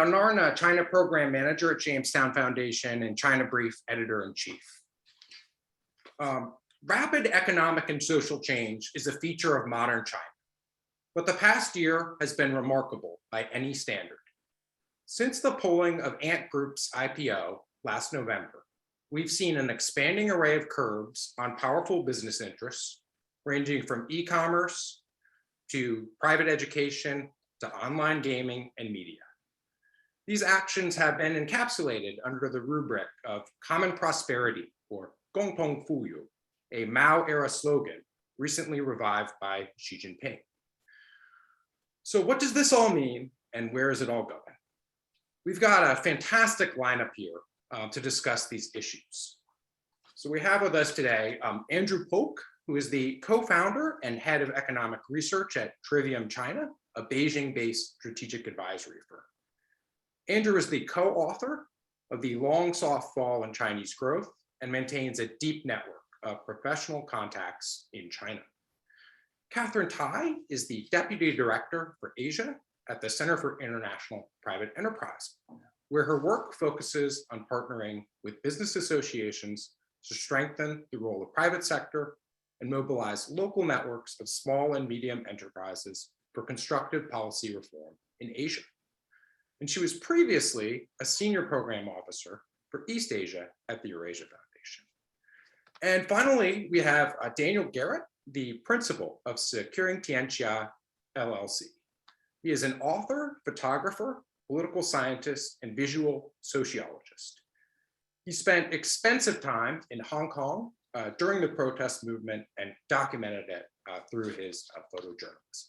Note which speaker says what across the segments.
Speaker 1: Oudenaren, China Program Manager at Jamestown Foundation and China Brief Editor-in-Chief. Rapid economic and social change is a feature of modern China, but the past year has been remarkable by any standard. Since the polling of Ant Group's IPO last November, we've seen an expanding array of curbs on powerful business interests, ranging from e-commerce to private education to online gaming and media. These actions have been encapsulated under the rubric of common prosperity, or Gongpeng Fuyu, a Mao-era slogan recently revived by Xi Jinping. So what does this all mean, and where is it all going? We've got a fantastic lineup here to discuss these issues. So we have with us today Andrew Polk, who is the co-founder and head of economic research at Trivium China, a Beijing-based strategic advisory firm. Andrew is the co-author of The Long Soft Fall in Chinese Growth and maintains a deep network of professional contacts in China. Catherine Tai is the Deputy Director for Asia at the Center for International Private Enterprise, where her work focuses on partnering with business associations to strengthen the role of private sector and mobilize local networks of small and medium enterprises for constructive policy reform in Asia. And she was previously a senior program officer for East Asia at the Eurasia Foundation. And finally, we have Daniel Garrett, the principal of Securing Tianxia, LLC. He is an author, photographer, political scientist, and visual sociologist. He spent extensive time in Hong Kong during the protest movement and documented it through his photojournalism.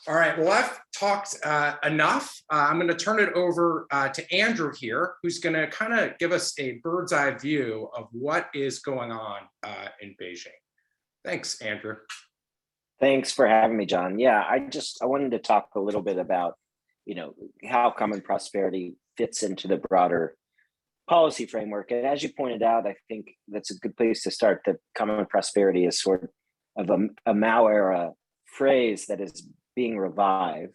Speaker 1: All right, well, I've talked enough. I'm going to turn it over to Andrew here, who's going to kind of give us a bird's eye view of what is going on in Beijing. Thanks, Andrew.
Speaker 2: Thanks for having me, John. Yeah, I wanted to talk a little bit about, how common prosperity fits into the broader policy framework. And as you pointed out, I think that's a good place to start. That common prosperity is sort of a Mao era phrase that is being revived.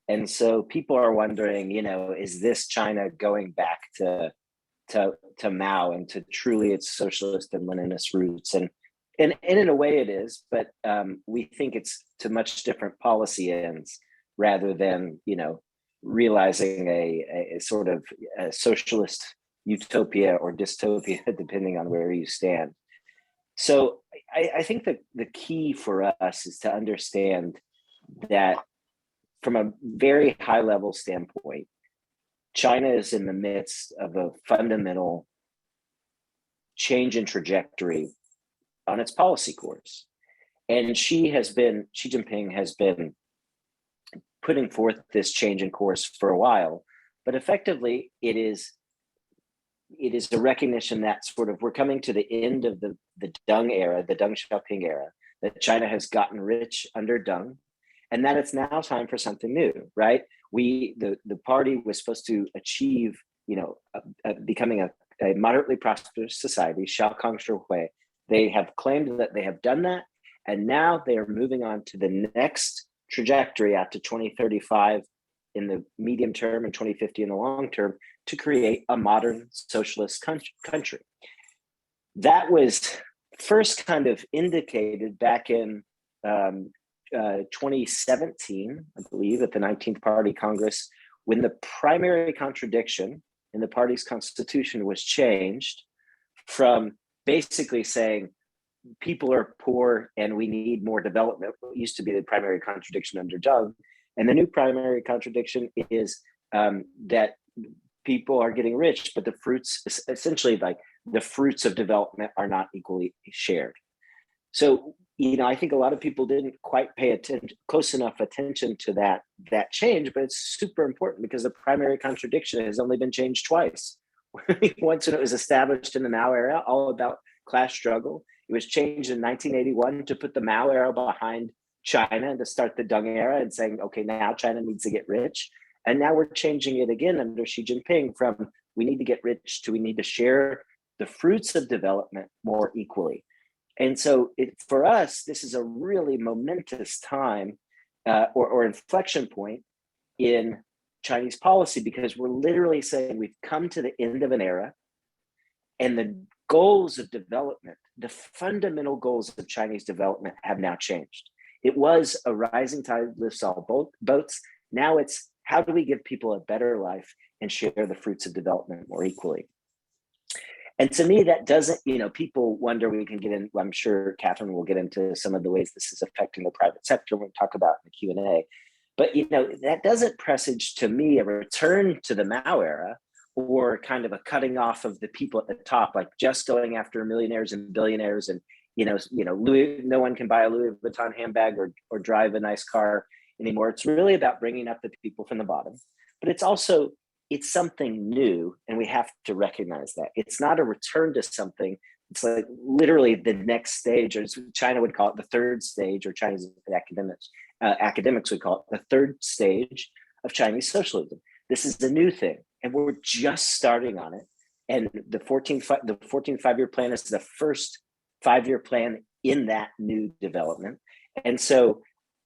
Speaker 2: And so people are wondering, is this China going back to Mao and to truly its socialist and Leninist roots? And in a way it is, but we think it's to much different policy ends rather than, realizing a sort of a socialist utopia or dystopia, depending on where you stand. So I think that the key for us is to understand that from a very high level standpoint, China is in the midst of a fundamental change in trajectory on its policy course. And Xi Jinping has been putting forth this change in course for a while, but effectively it is a recognition that sort of we're coming to the end of the Deng era, the Deng Xiaoping era, that China has gotten rich under Deng, and that it's now time for something new, right? The party was supposed to achieve, becoming a moderately prosperous society, Xiaokang Shihui. They have claimed that they have done that, and now they are moving on to the next trajectory out to 2035 in the medium term and 2050 in the long term to create a modern socialist country. That was first kind of indicated back in 2017, I believe, at the 19th Party Congress, when the primary contradiction in the party's constitution was changed from basically saying people are poor and we need more development, what used to be the primary contradiction under Deng. And the new primary contradiction is that people are getting rich, but the fruits, essentially like the fruits of development are not equally shared. So, I think a lot of people didn't quite pay close enough attention to that change, but it's super important because the primary contradiction has only been changed twice. Once when it was established in the Mao era, all about class struggle. It was changed in 1981 to put the Mao era behind China and to start the Deng era and saying, okay, now China needs to get rich. And now we're changing it again under Xi Jinping from we need to get rich to we need to share the fruits of development more equally. And so for us, this is a really momentous time or inflection point in Chinese policy, because we're literally saying we've come to the end of an era and the goals of development, the fundamental goals of Chinese development have now changed. It was a rising tide lifts all boats. Now it's how do we give people a better life and share the fruits of development more equally? And to me, that doesn't, people wonder, we can get in, I'm sure Catherine will get into some of the ways this is affecting the private sector when we talk about in the Q&A. But, that doesn't presage to me a return to the Mao era or kind of a cutting off of the people at the top, like just going after millionaires and billionaires and, no one can buy a Louis Vuitton handbag or drive a nice car anymore. It's really about bringing up the people from the bottom, but it's something new, and we have to recognize that. It's not a return to something. It's like literally the next stage, or as China would call it, the third stage, or Chinese academics would call it the third stage of Chinese socialism. This is a new thing, and we're just starting on it. And the 14th five-year plan is the first five-year plan in that new development. And so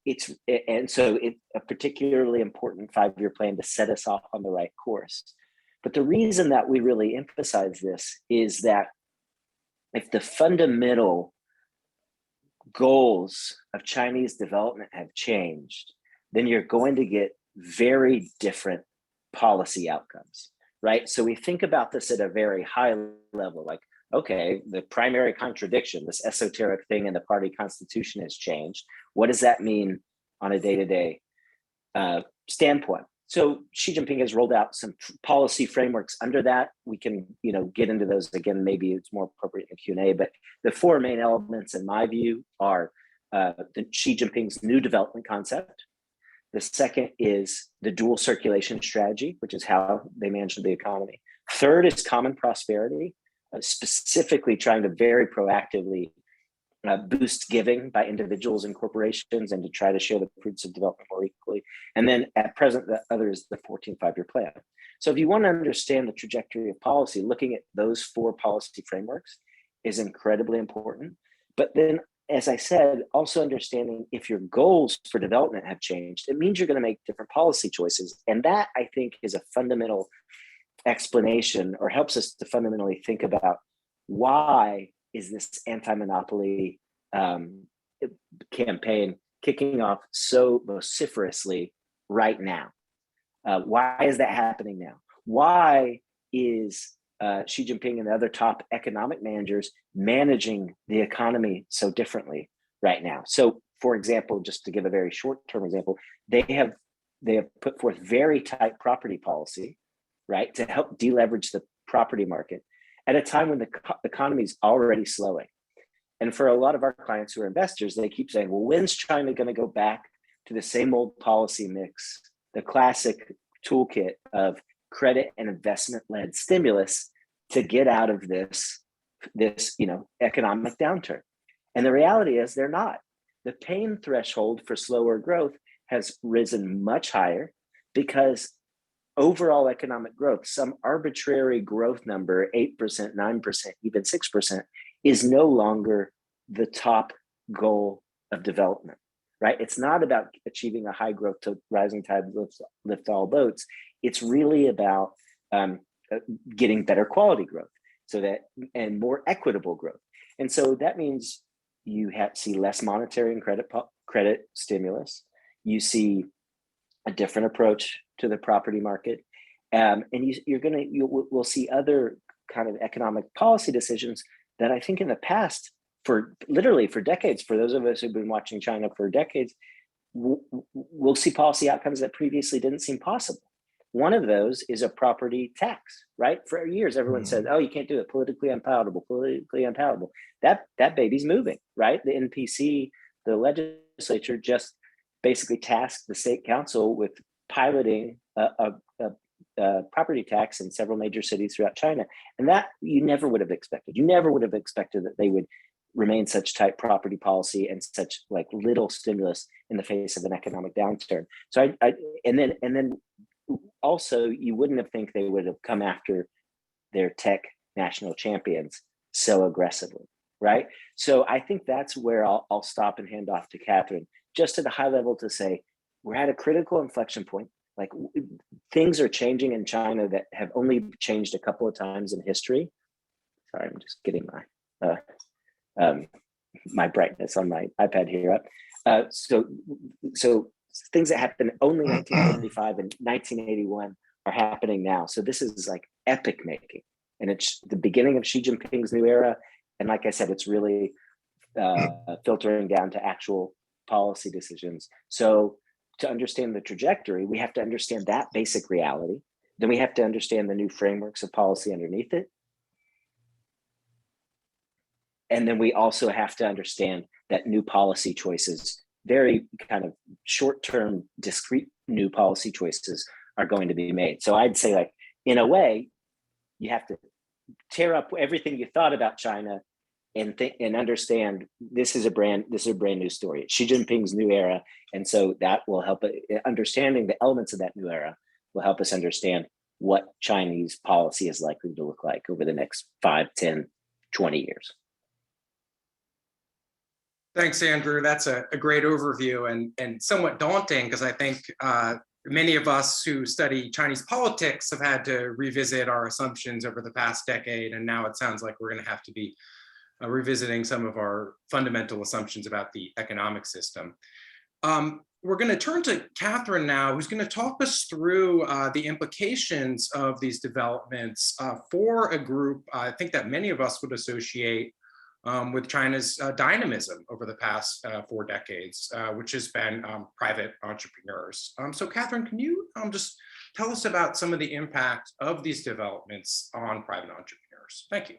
Speaker 2: it's a particularly important five-year plan to set us off on the right course. But the reason that we really emphasize this is that if the fundamental goals of Chinese development have changed, then you're going to get very different policy outcomes, right? So we think about this at a very high level, like, okay, the primary contradiction, this esoteric thing in the party constitution has changed. What does that mean on a day-to-day standpoint? So Xi Jinping has rolled out some policy frameworks under that. We can, get into those again. Maybe it's more appropriate in the Q&A. But the four main elements, in my view, are Xi Jinping's new development concept. The second is the dual circulation strategy, which is how they manage the economy. Third is common prosperity, specifically trying to very proactively boost giving by individuals and corporations and to try to share the fruits of development more equally. And then at present, the other is the 14th five-year plan. So if you want to understand the trajectory of policy, looking at those four policy frameworks is incredibly important. But then, as I said, also understanding if your goals for development have changed, it means you're going to make different policy choices. And that, I think, is a fundamental explanation, or helps us to fundamentally think about why is this anti-monopoly campaign kicking off so vociferously right now? Why is that happening now? Why is Xi Jinping and the other top economic managers managing the economy so differently right now? So, for example, just to give a very short-term example, they have put forth very tight property policy, right, to help deleverage the property market at a time when the economy is already slowing. And for a lot of our clients who are investors, they keep saying, well, when's China going to go back to the same old policy mix, the classic toolkit of credit and investment-led stimulus to get out of this economic downturn? And the reality is they're not. The pain threshold for slower growth has risen much higher because overall economic growth, some arbitrary growth number, 8%, 9%, even 6%, is no longer the top goal of development, right? It's not about achieving a high growth to rising tide lift all boats. It's really about getting better quality growth and more equitable growth. And so that means you see less monetary and credit stimulus. You see a different approach to the property market. And we'll see other kind of economic policy decisions that I think in the past, for decades, for those of us who've been watching China for decades, we'll see policy outcomes that previously didn't seem possible. One of those is a property tax, right? For years, everyone said, oh, you can't do it, politically unpalatable. That baby's moving, right? The NPC, the legislature, just basically tasked the state council with piloting a property tax in several major cities throughout China. And that you never would have expected. You never would have expected that they would remain such tight property policy and such like little stimulus in the face of an economic downturn. So and then also you wouldn't have think they would have come after their tech national champions so aggressively, right? So I think that's where I'll stop and hand off to Catherine, just at a high level to say, we're at a critical inflection point. Like things are changing in China that have only changed a couple of times in history. Sorry, I'm just getting my brightness on my iPad here up. So things that happened only 1975 and 1981 are happening now. So this is like epic making, and it's the beginning of Xi Jinping's new era. And like I said, it's really filtering down to actual policy decisions. So to understand the trajectory, we have to understand that basic reality. Then we have to understand the new frameworks of policy underneath it. And then we also have to understand that new policy choices, very kind of short-term, discrete new policy choices are going to be made. So I'd say, like, in a way, you have to tear up everything you thought about China and think and understand this is a brand new story. It's Xi Jinping's new era. And so that will help understanding the elements of that new era will help us understand what Chinese policy is likely to look like over the next 5, 10, 20 years.
Speaker 1: Thanks, Andrew. That's a great overview and somewhat daunting, because I think many of us who study Chinese politics have had to revisit our assumptions over the past decade. And now it sounds like we're going to have to be revisiting some of our fundamental assumptions about the economic system. We're going to turn to Catherine now, who's going to talk us through the implications of these developments for a group I think that many of us would associate with China's dynamism over the past 4 decades, which has been private entrepreneurs. So Catherine, can you just tell us about some of the impact of these developments on private entrepreneurs? Thank you.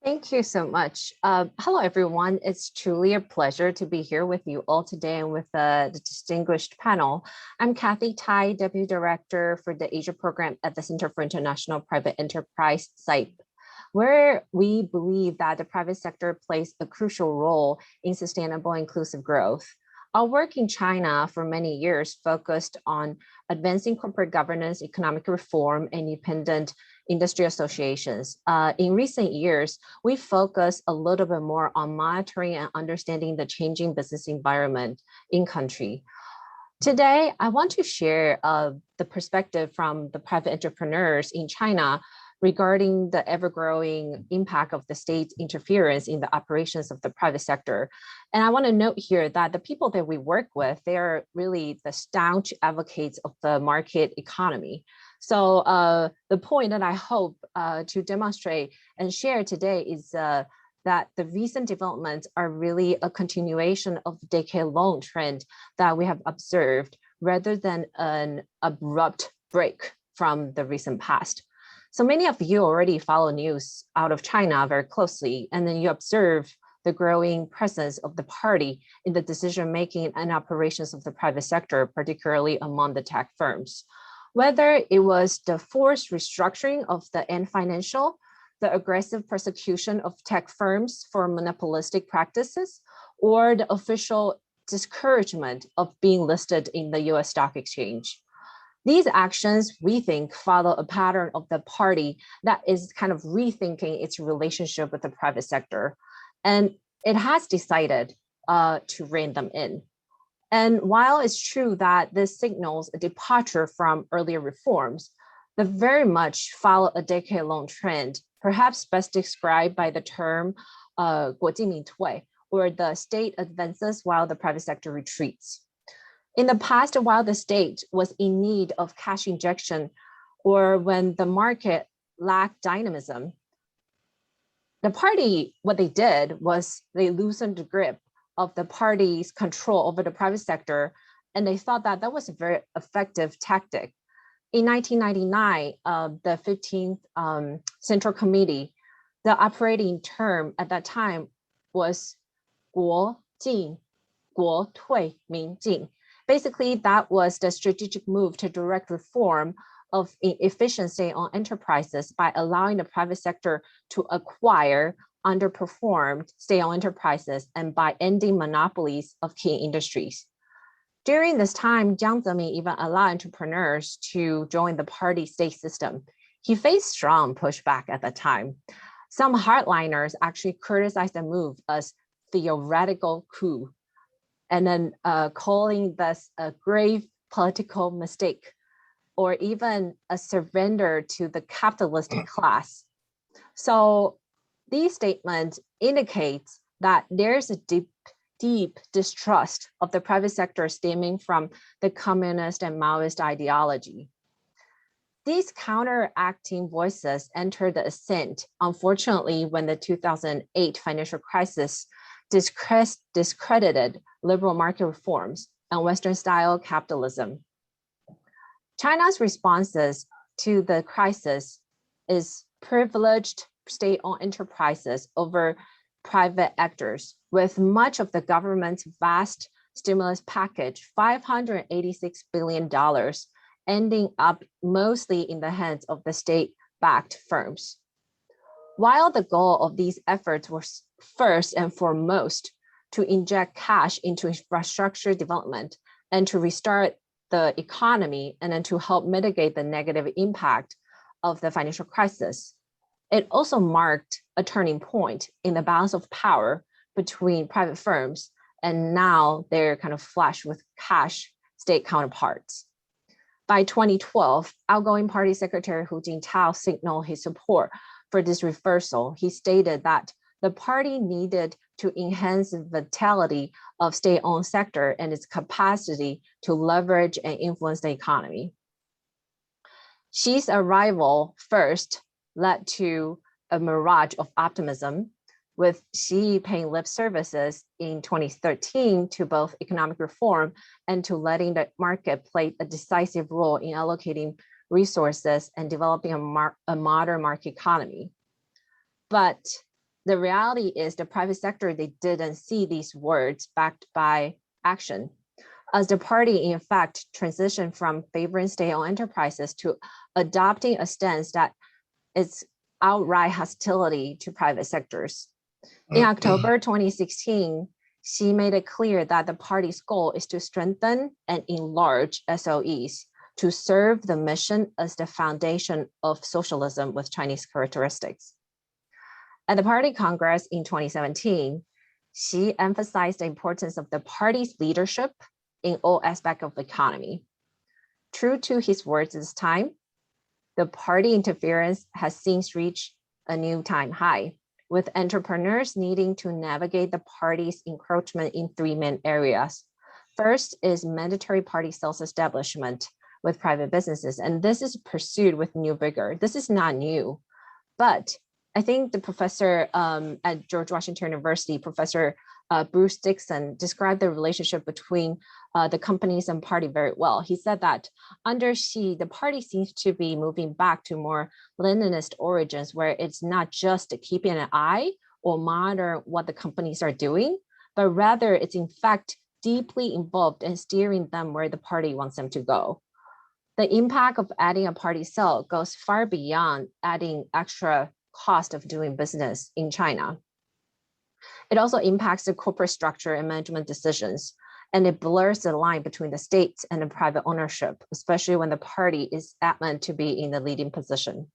Speaker 3: Thank you so much. Hello, everyone. It's truly a pleasure to be here with you all today and with the distinguished panel. I'm Kathy Tai, Deputy Director for the Asia Program at the Center for International Private Enterprise, SAIP, where we believe that the private sector plays a crucial role in sustainable inclusive growth. Our work in China for many years focused on advancing corporate governance, economic reform, and independent industry associations. In recent years, we focus a little bit more on monitoring and understanding the changing business environment in country. Today, I want to share the perspective from the private entrepreneurs in China regarding the ever-growing impact of the state's interference in the operations of the private sector. And I want to note here that the people that we work with, they are really the staunch advocates of the market economy. So the point that I hope to demonstrate and share today is that the recent developments are really a continuation of the decade-long trend that we have observed rather than an abrupt break from the recent past. So many of you already follow news out of China very closely, and then you observe the growing presence of the party in the decision-making and operations of the private sector, particularly among the tech firms. Whether it was the forced restructuring of the Ant Financial, the aggressive persecution of tech firms for monopolistic practices, or the official discouragement of being listed in the US stock exchange. These actions, we think, follow a pattern of the party that is kind of rethinking its relationship with the private sector. And it has decided to rein them in. And while it's true that this signals a departure from earlier reforms, they very much follow a decade-long trend, perhaps best described by the term 国进民退, or the state advances while the private sector retreats. In the past, while the state was in need of cash injection, or when the market lacked dynamism, the party, what they did was they loosened the grip of the party's control over the private sector, and they thought that that was a very effective tactic. In 1999, the 15th Central Committee, the operating term at that time was 国进国退民进. Basically, that was the strategic move to direct reform of efficiency on enterprises by allowing the private sector to acquire underperformed state-owned enterprises and by ending monopolies of key industries. During this time, Jiang Zemin even allowed entrepreneurs to join the party state system. He faced strong pushback at the time. Some hardliners actually criticized the move as theoretical coup, and then calling this a grave political mistake. or even a surrender to the capitalistic class. So these statements indicate that there's a deep distrust of the private sector stemming from the communist and Maoist ideology. These counteracting voices entered the ascent, unfortunately, when the 2008 financial crisis discredited liberal market reforms and Western-style capitalism. China's responses to the crisis is privileged state-owned enterprises over private actors, with much of the government's vast stimulus package, $586 billion, ending up mostly in the hands of the state-backed firms. While the goal of these efforts was first and foremost to inject cash into infrastructure development and to restart the economy and then to help mitigate the negative impact of the financial crisis, it also marked a turning point in the balance of power between private firms, and now they're kind of flush with cash state counterparts. By 2012, outgoing party secretary Hu Jintao signaled his support for this reversal. He stated that the party needed to enhance the vitality of state-owned sector and its capacity to leverage and influence the economy. Xi's arrival first led to a mirage of optimism, with Xi paying lip services in 2013 to both economic reform and to letting the market play a decisive role in allocating resources and developing a modern market economy. But the reality is the private sector, they didn't see these words backed by action, as the party in fact transitioned from favoring state-owned enterprises to adopting a stance that is outright hostility to private sectors. In October 2016, Xi made it clear that the party's goal is to strengthen and enlarge SOEs to serve the mission as the foundation of socialism with Chinese characteristics. At the party congress in 2017, Xi emphasized the importance of the party's leadership in all aspects of the economy. True to his words this time, the party interference has since reached a new time high, with entrepreneurs needing to navigate the party's encroachment in three main areas. First is mandatory party sales establishment with private businesses, and this is pursued with new vigor. This is not new, but I think the professor at George Washington University, Professor Bruce Dixon, described the relationship between the companies and party very well. He said that under Xi, the party seems to be moving back to more Leninist origins, where it's not just keeping an eye or monitor what the companies are doing, but rather it's in fact deeply involved in steering them where the party wants them to go. The impact of adding a party cell goes far beyond adding extra cost of doing business in China. It also impacts the corporate structure and management decisions, and it blurs the line between the state and the private ownership, especially when the party is adamant to be in the leading position.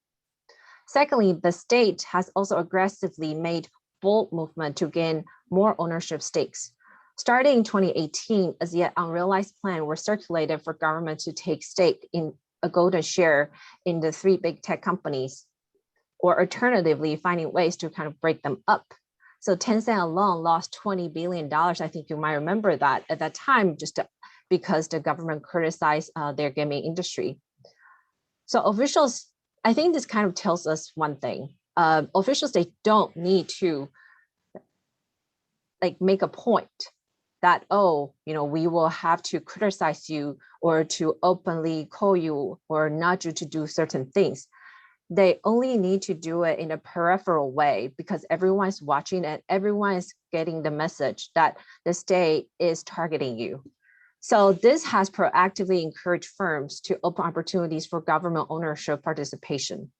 Speaker 3: Secondly, the state has also aggressively made bold movement to gain more ownership stakes. Starting in 2018, as yet unrealized plans were circulated for government to take stake in a golden share in the three big tech companies, or alternatively finding ways to kind of break them up. So Tencent alone lost $20 billion. I think you might remember that at that time, just because the government criticized their gaming industry. So officials, I think this kind of tells us one thing. Officials, they don't need to make a point that, oh, we will have to criticize you or to openly call you or nudge you to do certain things. They only need to do it in a peripheral way because everyone's watching and everyone is getting the message that the state is targeting you. So this has proactively encouraged firms to open opportunities for government ownership participation.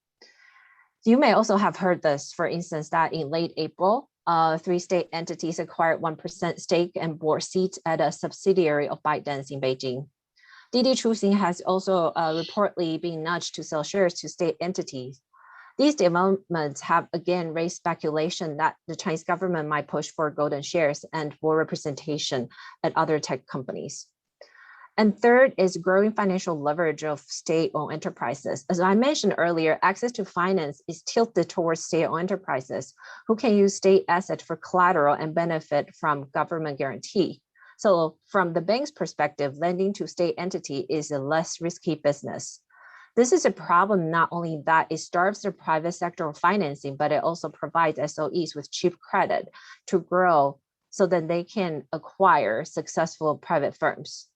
Speaker 3: You may also have heard this, for instance, that in late April, 3 state entities acquired 1% stake and board seats at a subsidiary of ByteDance in Beijing. Didi Chuxing has also reportedly been nudged to sell shares to state entities. These developments have again raised speculation that the Chinese government might push for golden shares and more representation at other tech companies. And third is growing financial leverage of state-owned enterprises. As I mentioned earlier, access to finance is tilted towards state-owned enterprises who can use state assets for collateral and benefit from government guarantee. So from the bank's perspective, lending to state entity is a less risky business. This is a problem not only that it starves the private sector of financing, but it also provides SOEs with cheap credit to grow so that they can acquire successful private firms.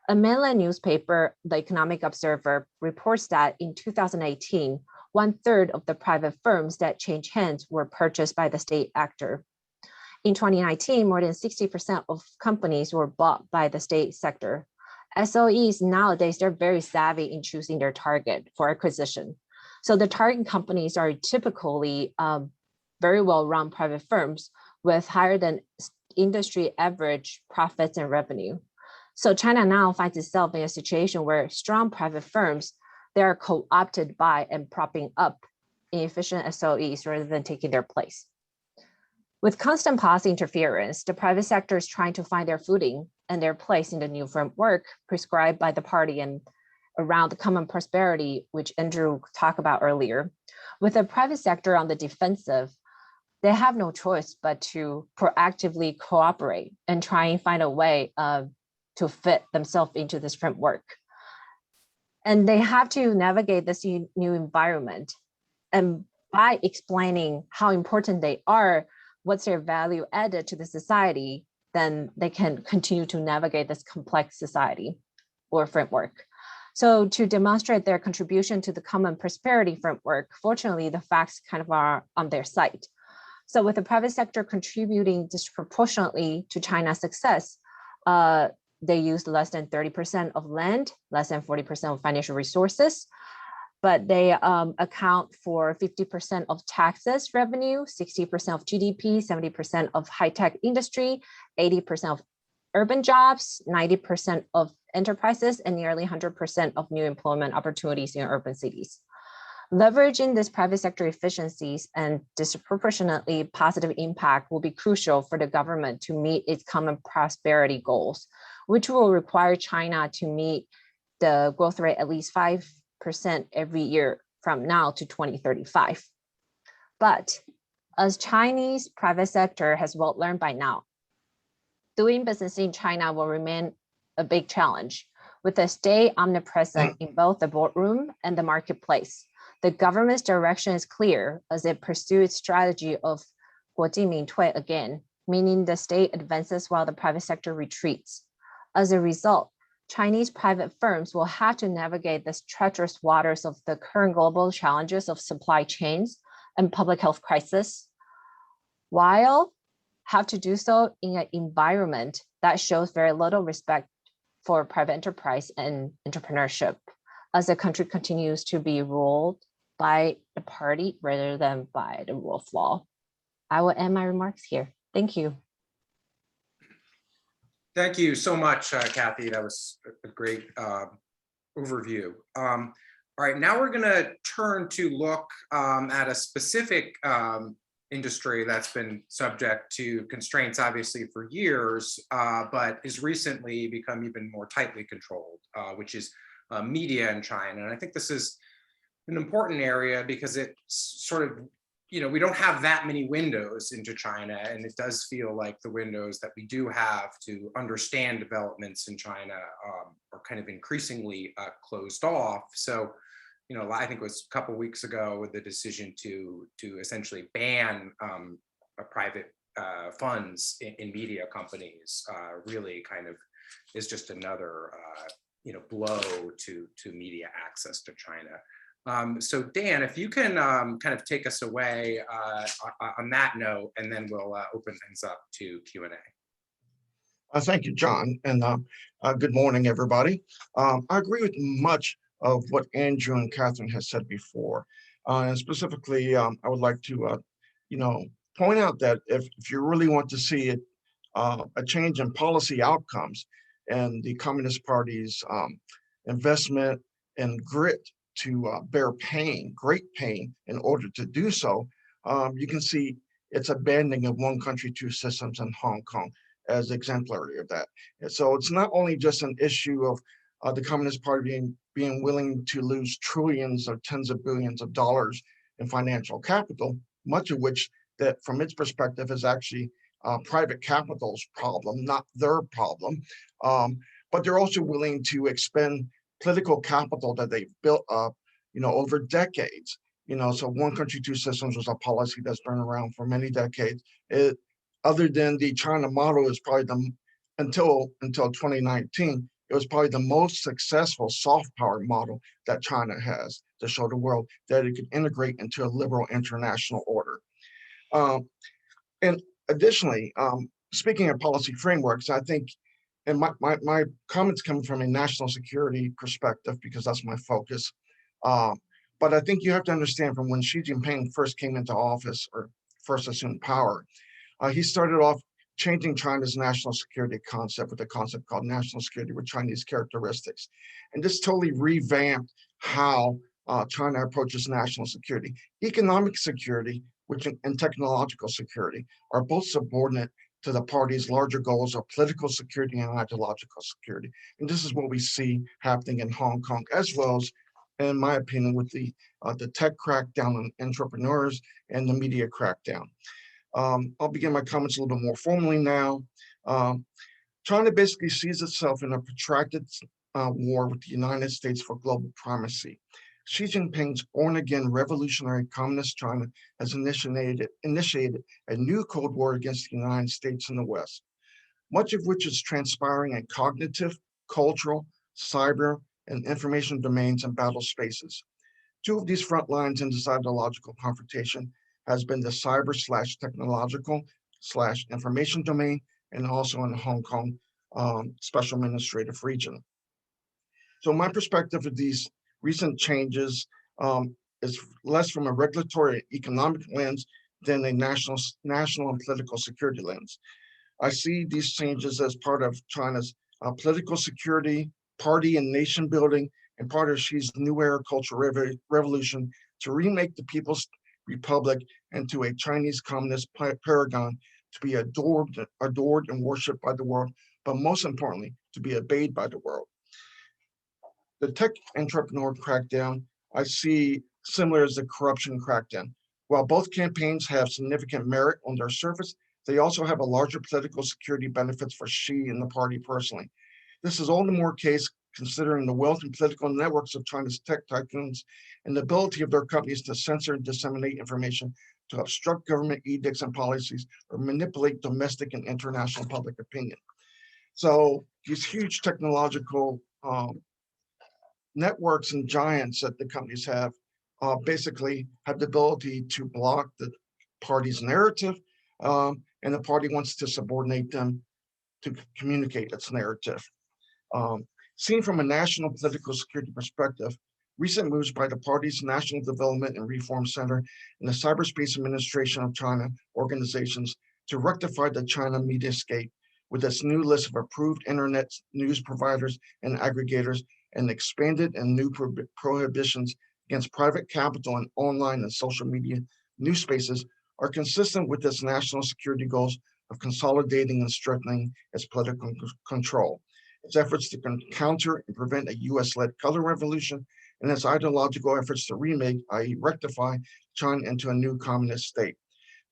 Speaker 3: A mainland newspaper, The Economic Observer, reports that in 2018, 1/3 of the private firms that changed hands were purchased by the state actor. In 2019, more than 60% of companies were bought by the state sector. SOEs nowadays, they're very savvy in choosing their target for acquisition. So the target companies are typically very well-run private firms with higher than industry average profits and revenue. So China now finds itself in a situation where strong private firms, they are co-opted by and propping up inefficient SOEs rather than taking their place. With constant policy interference, the private sector is trying to find their footing and their place in the new framework prescribed by the party and around the common prosperity, which Andrew talked about earlier. With the private sector on the defensive, they have no choice but to proactively cooperate and try and find a way to fit themselves into this framework. And they have to navigate this new environment. And by explaining how important they are, what's their value added to the society, then they can continue to navigate this complex society or framework. So to demonstrate their contribution to the common prosperity framework, fortunately, the facts kind of are on their side. So with the private sector contributing disproportionately to China's success, they use less than 30% of land, less than 40% of financial resources, but they account for 50% of taxes revenue, 60% of GDP, 70% of high-tech industry, 80% of urban jobs, 90% of enterprises, and nearly 100% of new employment opportunities in urban cities. Leveraging this private sector efficiencies and disproportionately positive impact will be crucial for the government to meet its common prosperity goals, which will require China to meet the growth rate at least 5% every year from now to 2035. But as Chinese private sector has well learned by now, doing business in China will remain a big challenge. With the state omnipresent in both the boardroom and the marketplace, the government's direction is clear as it pursues its strategy of 国进民退 again, meaning the state advances while the private sector retreats. As a result, Chinese private firms will have to navigate the treacherous waters of the current global challenges of supply chains and public health crisis, while have to do so in an environment that shows very little respect for private enterprise and entrepreneurship, as the country continues to be ruled by the party rather than by the rule of law. I will end my remarks here. Thank you.
Speaker 1: Thank you so much, Kathy. That was a great overview. All right, now we're going to turn to look at a specific industry that's been subject to constraints, obviously, for years, but has recently become even more tightly controlled, which is media in China. And I think this is an important area because it's sort of, we don't have that many windows into China, and it does feel like the windows that we do have to understand developments in China are kind of increasingly closed off. So, I think it was a couple of weeks ago with the decision to essentially ban private funds in media companies really kind of is just another blow to media access to China. So Dan, if you can kind of take us away on that note, and then we'll open things up to Q&A.
Speaker 4: Thank you, John, and good morning, everybody. I agree with much of what Andrew and Catherine has said before, and specifically, I would like to, point out that if you really want to see it, a change in policy outcomes and the Communist Party's investment and grit to bear great pain in order to do so, you can see it's abandoning of one country, two systems in Hong Kong. as exemplary of that. And so it's not only just an issue of the Communist Party being willing to lose trillions or tens of billions of dollars in financial capital, much of which that from its perspective is actually private capital's problem, not their problem. But they're also willing to expend political capital that they've built up, over decades. So one country, two systems was a policy that's been around for many decades. Other than the China model, is probably until 2019, it was probably the most successful soft power model that China has to show the world that it could integrate into a liberal international order. And additionally, speaking of policy frameworks, I think, and my comments come from a national security perspective because that's my focus. But I think you have to understand from when Xi Jinping first came into office or first assumed power, he started off changing China's national security concept with a concept called national security with Chinese characteristics. And this totally revamped how China approaches national security. Economic security, and technological security are both subordinate to the party's larger goals of political security and ideological security. And this is what we see happening in Hong Kong, as well as, in my opinion, with the tech crackdown on entrepreneurs and the media crackdown. I'll begin my comments a little bit more formally now. China basically sees itself in a protracted war with the United States for global primacy. Xi Jinping's born-again revolutionary communist China has initiated a new Cold War against the United States and the West, much of which is transpiring in cognitive, cultural, cyber, and information domains and battle spaces. Two of these front lines in this ideological confrontation has been the cyber/technological/information domain, and also in the Hong Kong special administrative region. So my perspective of these recent changes is less from a regulatory economic lens than a national and political security lens. I see these changes as part of China's political security, party and nation building, and part of Xi's new era cultural revolution to remake the People's Republic into a Chinese communist paragon to be adored and worshipped by the world, but most importantly, to be obeyed by the world. The tech entrepreneur crackdown I see similar as the corruption crackdown. While both campaigns have significant merit on their surface, they also have a larger political security benefits for Xi and the party personally. This is all the more case considering the wealth and political networks of China's tech tycoons and the ability of their companies to censor and disseminate information, to obstruct government edicts and policies, or manipulate domestic and international public opinion. So these huge technological networks and giants that the companies have basically have the ability to block the party's narrative, and the party wants to subordinate them to communicate its narrative. Seen from a national political security perspective, recent moves by the party's National Development and Reform Center and the Cyberspace Administration of China organizations to rectify the China mediascape with its new list of approved internet news providers and aggregators, and expanded and new prohibitions against private capital and online and social media news spaces are consistent with its national security goals of consolidating and strengthening its political control. Its efforts to counter and prevent a US-led color revolution, and its ideological efforts to remake, i.e. rectify, China into a new communist state.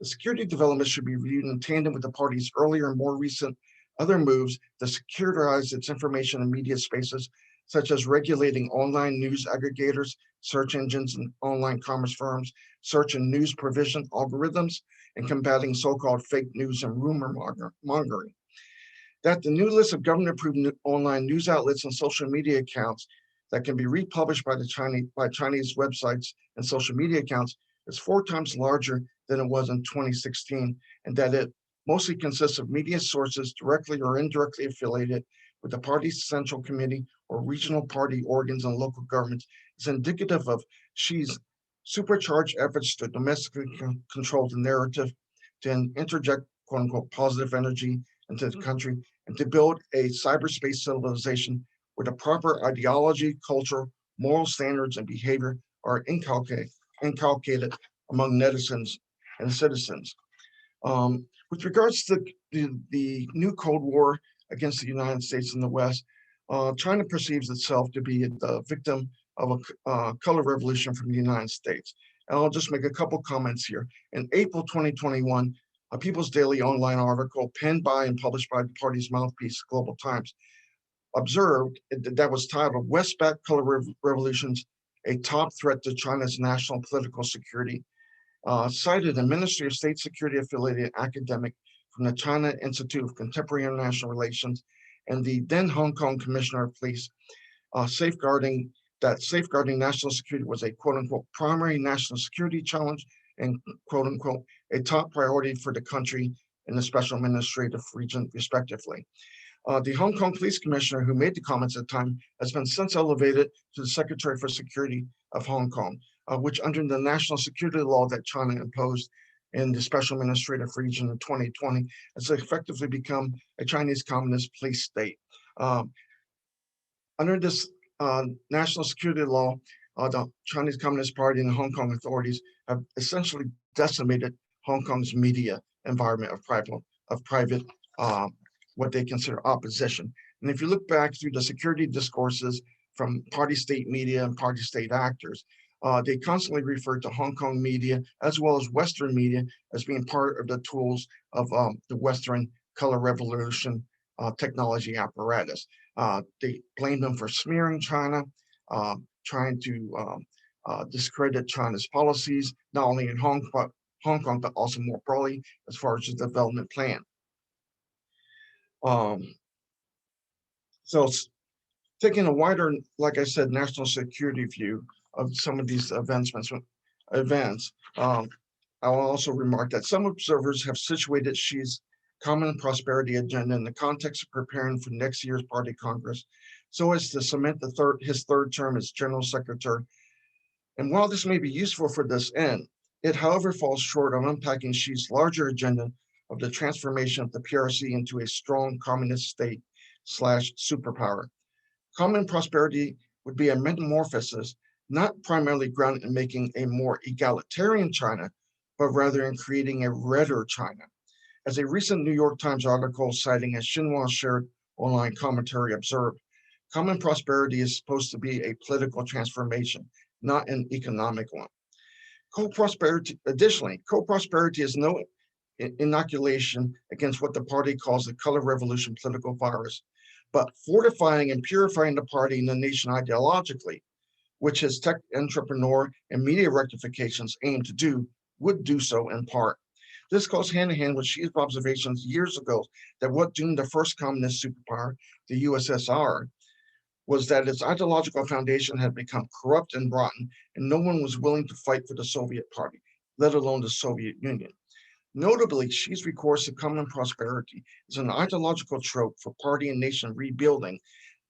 Speaker 4: The security developments should be viewed in tandem with the party's earlier and more recent other moves to securitize its information and media spaces, such as regulating online news aggregators, search engines, and online commerce firms, search and news provision algorithms, and combating so-called fake news and rumor mongering. That the new list of government-approved online news outlets and social media accounts that can be republished by Chinese websites and social media accounts is 4 times larger than it was in 2016, and that it mostly consists of media sources directly or indirectly affiliated with the party's central committee or regional party organs and local governments is indicative of Xi's supercharged efforts to domestically control the narrative, to interject quote unquote positive energy into the country, and to build a cyberspace civilization where the proper ideology, culture, moral standards, and behavior are inculcated among netizens and citizens. With regards to the new Cold War against the United States and the West, China perceives itself to be the victim of a color revolution from the United States. And I'll just make a couple comments here. In April 2021, a People's Daily online article penned by and published by the party's mouthpiece, Global Times, observed that was titled Westback Color Revolutions, a top threat to China's national political security, cited a Ministry of State Security affiliated academic from the China Institute of Contemporary International Relations and the then Hong Kong Commissioner of Police, safeguarding national security was a quote unquote primary national security challenge and quote unquote a top priority for the country and the special administrative region, respectively. The Hong Kong Police Commissioner who made the comments at the time has been since elevated to the Secretary for Security of Hong Kong, which under the national security law that China imposed in the special administrative region in 2020 has effectively become a Chinese Communist police state. Under this national security law, the Chinese Communist Party and the Hong Kong authorities have essentially decimated Hong Kong's media environment of private what they consider opposition. And if you look back through the security discourses from party state media and party state actors, they constantly refer to Hong Kong media as well as Western media as being part of the tools of the Western color revolution technology apparatus. They blame them for smearing China, trying to discredit China's policies, not only in Hong Kong, but also more broadly as far as the development plan. So taking a wider, like I said, national security view of some of these events, I'll also remark that some observers have situated Xi's common prosperity agenda in the context of preparing for next year's party Congress, so as to cement his third term as General Secretary. And while this may be useful for this end, it, however, falls short on unpacking Xi's larger agenda of the transformation of the PRC into a strong communist state / superpower. Common prosperity would be a metamorphosis, not primarily grounded in making a more egalitarian China, but rather in creating a redder China. As a recent New York Times article citing a Xinhua shared online commentary observed, common prosperity is supposed to be a political transformation, not an economic one. Additionally, co-prosperity is no inoculation against what the party calls the color revolution political virus, but fortifying and purifying the party and the nation ideologically, which his tech entrepreneur and media rectifications aim to do, would do so in part. This goes hand in hand with Xi's observations years ago that what doomed the first communist superpower, the USSR, was that its ideological foundation had become corrupt and rotten, and no one was willing to fight for the Soviet Party, let alone the Soviet Union. Notably, Xi's recourse to common prosperity is an ideological trope for party and nation rebuilding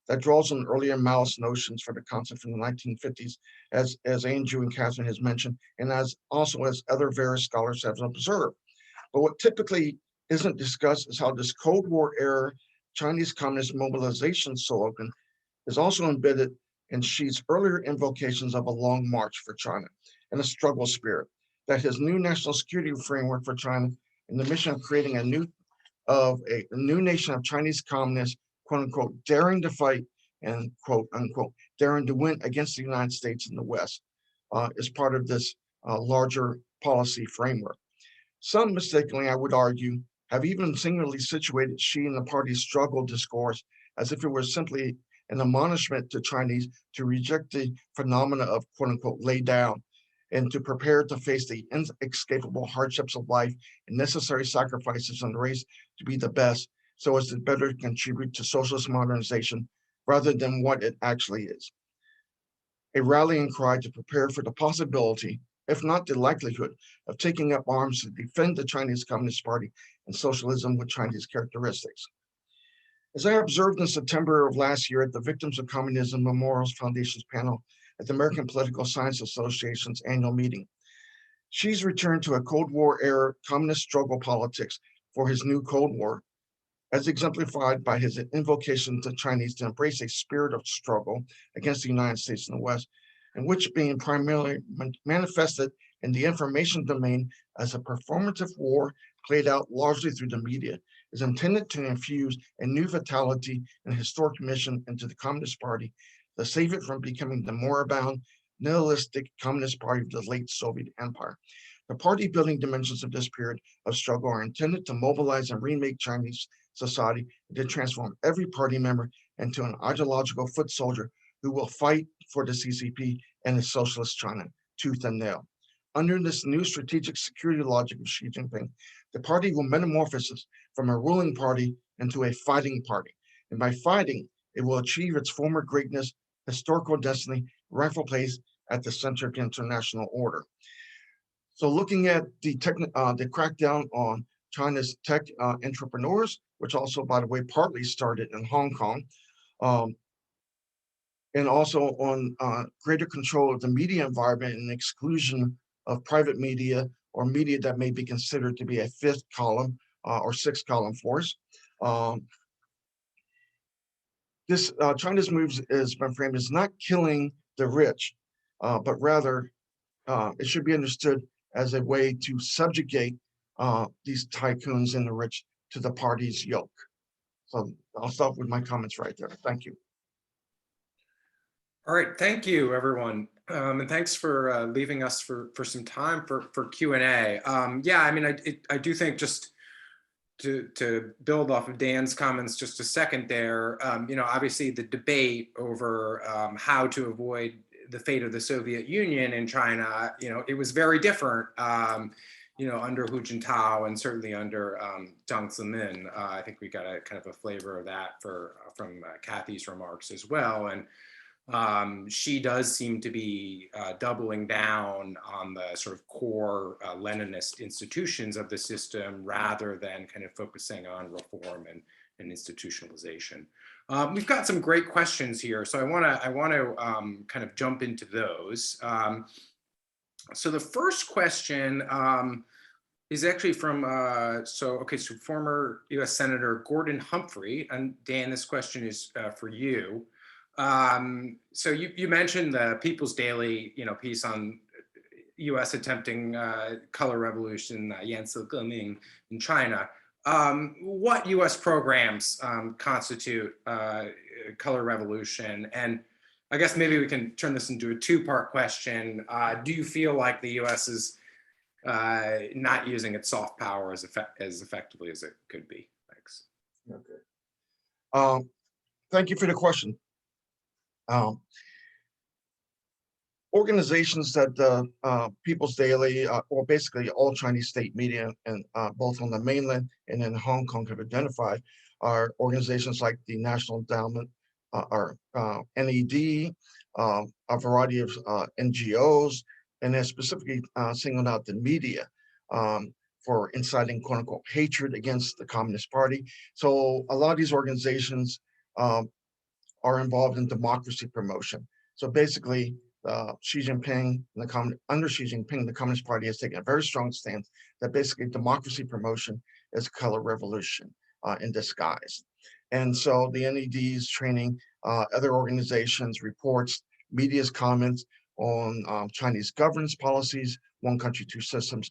Speaker 4: that draws on earlier Maoist notions for the concept from the 1950s, as Andrew and Catherine has mentioned, and as other various scholars have observed. But what typically isn't discussed is how this Cold War era Chinese communist mobilization slogan is also embedded in Xi's earlier invocations of a long march for China and a struggle spirit, that his new national security framework for China and the mission of creating a new nation of Chinese communists, quote unquote, daring to fight and quote unquote, daring to win against the United States and the West is part of this larger policy framework. Some mistakenly, I would argue, have even singularly situated Xi in the party's struggle discourse as if it were simply an admonishment to Chinese to reject the phenomena of quote unquote lay down and to prepare to face the inescapable hardships of life and necessary sacrifices in the race to be the best so as to better contribute to socialist modernization rather than what it actually is. A rallying cry to prepare for the possibility, if not the likelihood, of taking up arms to defend the Chinese Communist Party and socialism with Chinese characteristics. As I observed in September of last year at the Victims of Communism Memorials Foundation's panel at the American Political Science Association's annual meeting, Xi's return to a Cold War era communist struggle politics for his new Cold War, as exemplified by his invocation to Chinese to embrace a spirit of struggle against the United States and the West, and which being primarily manifested in the information domain as a performative war played out largely through the media, is intended to infuse a new vitality and historic mission into the Communist Party to save it from becoming the moribund, nihilistic Communist Party of the late Soviet Empire. The party building dimensions of this period of struggle are intended to mobilize and remake Chinese society and to transform every party member into an ideological foot soldier who will fight for the CCP and the socialist China tooth and nail. Under this new strategic security logic of Xi Jinping, the party will metamorphose from a ruling party into a fighting party. And by fighting, it will achieve its former greatness, historical destiny, rightful place at the center of the international order. So looking at the crackdown on China's tech entrepreneurs, which also, by the way, partly started in Hong Kong, and also on greater control of the media environment and exclusion of private media or media that may be considered to be a fifth column or sixth column force. China's moves has been framed as not killing the rich, but rather it should be understood as a way to subjugate these tycoons and the rich to the party's yoke. So I'll stop with my comments right there. Thank you.
Speaker 1: All right, thank you, everyone. And thanks for leaving us for some time for Q&A. Yeah, I mean, I do think just to build off of Dan's comments just a second there, you know, obviously the debate over how to avoid the fate of the Soviet Union in China, you know, it was very different, you know, under Hu Jintao and certainly under Jiang Zemin. I think we got a kind of a flavor of that from Kathy's remarks as well. And she does seem to be doubling down on the sort of core Leninist institutions of the system rather than kind of focusing on reform and institutionalization. We've got some great questions here, so I want to kind of jump into those. So the first question is actually from so former U.S. Senator Gordon Humphrey, and Dan, this question is for you. So you mentioned the People's Daily, you know, piece on U.S. attempting color revolution, 颜色革命 in China. What U.S. programs constitute color revolution? And I guess maybe we can turn this into a two-part question. Do you feel like the U.S. is not using its soft power as effectively as it could be? Thanks.
Speaker 4: Okay. Thank you for the question. Organizations that People's Daily, or basically all Chinese state media, and both on the mainland and in Hong Kong have identified, are organizations like the National Endowment, or NED, a variety of NGOs, and then specifically singled out the media for inciting "quote unquote" hatred against the Communist Party. So a lot of these organizations are involved in democracy promotion. So basically, Xi Jinping, under Xi Jinping, the Communist Party has taken a very strong stance that basically democracy promotion is a color revolution in disguise. And so the NED's training, other organizations, reports, media's comments on Chinese governance policies, one country, two systems,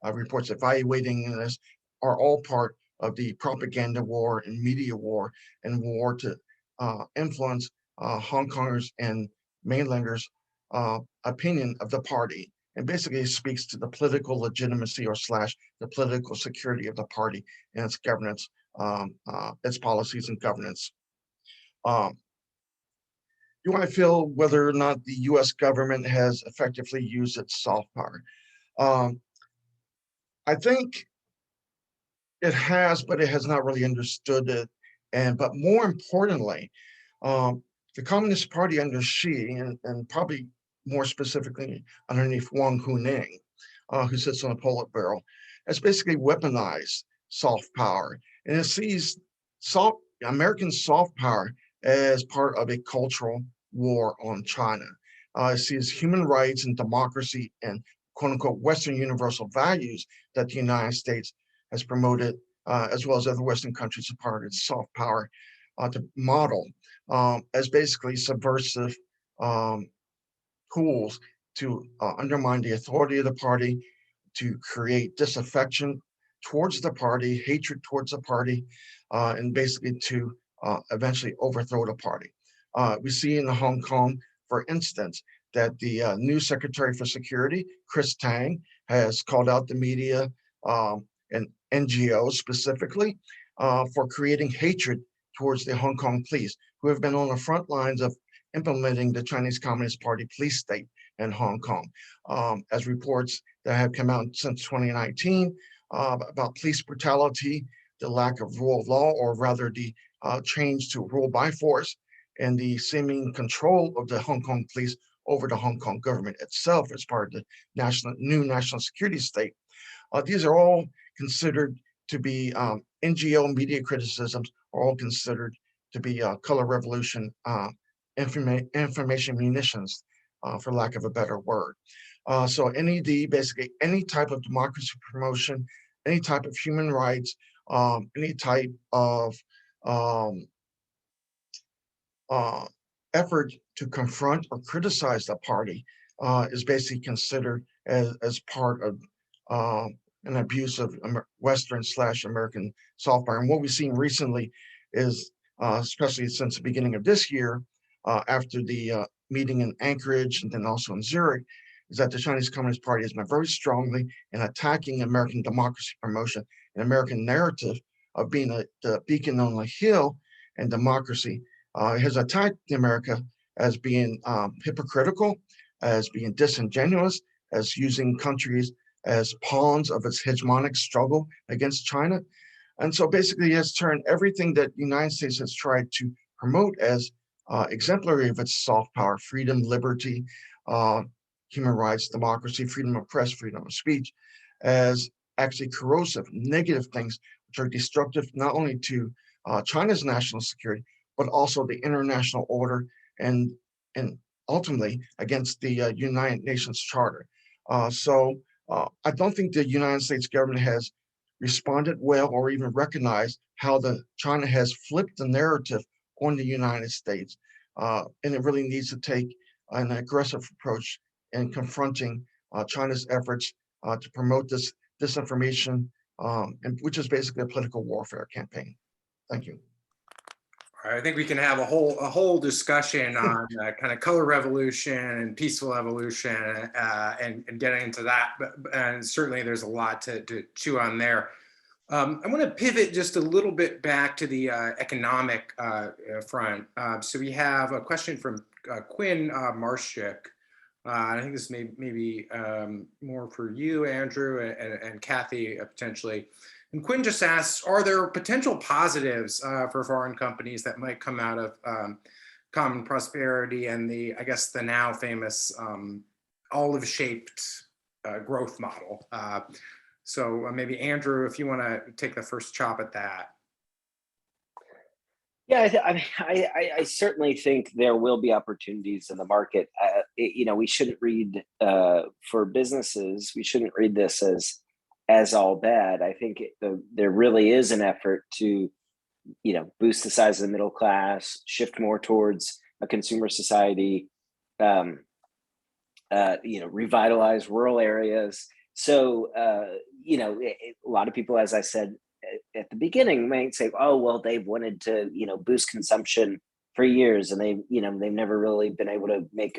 Speaker 4: reports evaluating this, are all part of the propaganda war and media war and war to influence Hong Kongers and mainlanders' opinion of the party, and basically speaks to the political legitimacy or / the political security of the party and its governance, its policies and governance. Do I feel whether or not the U.S. government has effectively used its soft power? I think it has, but it has not really understood it. But more importantly, the Communist Party under Xi, and probably more specifically underneath Wang Huning, who sits on a Politburo, has basically weaponized soft power, and it sees American soft power as part of a cultural war on China. It sees human rights and democracy and "quote unquote" Western universal values that the United States has promoted, as well as other Western countries, a part of its soft power to model as basically subversive tools to undermine the authority of the party, to create disaffection towards the party, hatred towards the party, and basically to eventually overthrow the party. We see in Hong Kong, for instance, that the new Secretary for Security, Chris Tang, has called out the media and NGOs specifically for creating hatred towards the Hong Kong police, who have been on the front lines of implementing the Chinese Communist Party police state in Hong Kong. As reports that have come out since 2019 about police brutality, the lack of rule of law, or rather the change to rule by force, and the seeming control of the Hong Kong police over the Hong Kong government itself as part of the new national security state. These are all considered to be NGO media criticisms, are all considered to be color revolution information munitions, for lack of a better word. So NED, basically any type of democracy promotion, any type of human rights, any type of effort to confront or criticize the party is basically considered as part of an abuse of Western/American soft power. And what we've seen recently is, especially since the beginning of this year, after the meeting in Anchorage and then also in Zurich, is that the Chinese Communist Party has been very strongly in attacking American democracy promotion and American narrative of being the beacon on the hill and democracy. It has attacked America as being hypocritical, as being disingenuous, as using countries as pawns of its hegemonic struggle against China. And so basically it has turned everything that the United States has tried to promote as exemplary of its soft power, freedom, liberty, human rights, democracy, freedom of press, freedom of speech, as actually corrosive, negative things, which are destructive not only to China's national security, but also the international order and ultimately against the United Nations Charter. So I don't think the United States government has responded well or even recognized how China has flipped the narrative on the United States. And it really needs to take an aggressive approach in confronting China's efforts to promote this disinformation, and which is basically a political warfare campaign. Thank you.
Speaker 1: I think we can have a whole discussion on kind of color revolution and peaceful evolution and getting into that. And certainly there's a lot to chew on there. I want to pivot just a little bit back to the economic front. So we have a question from Quinn Marshik. I think this may be more for you, Andrew, and Kathy, potentially. And Quinn just asks, are there potential positives for foreign companies that might come out of common prosperity and I guess the now famous olive-shaped growth model? So maybe Andrew, if you want to take the first chop at that.
Speaker 2: Yeah, I certainly think there will be opportunities in the market. We shouldn't read for businesses. We shouldn't read this as all bad. I think there really is an effort to, boost the size of the middle class, shift more towards a consumer society, revitalize rural areas. So, a lot of people, as I said at the beginning, might say, oh, well, they've wanted to, boost consumption for years, and they've never really been able to make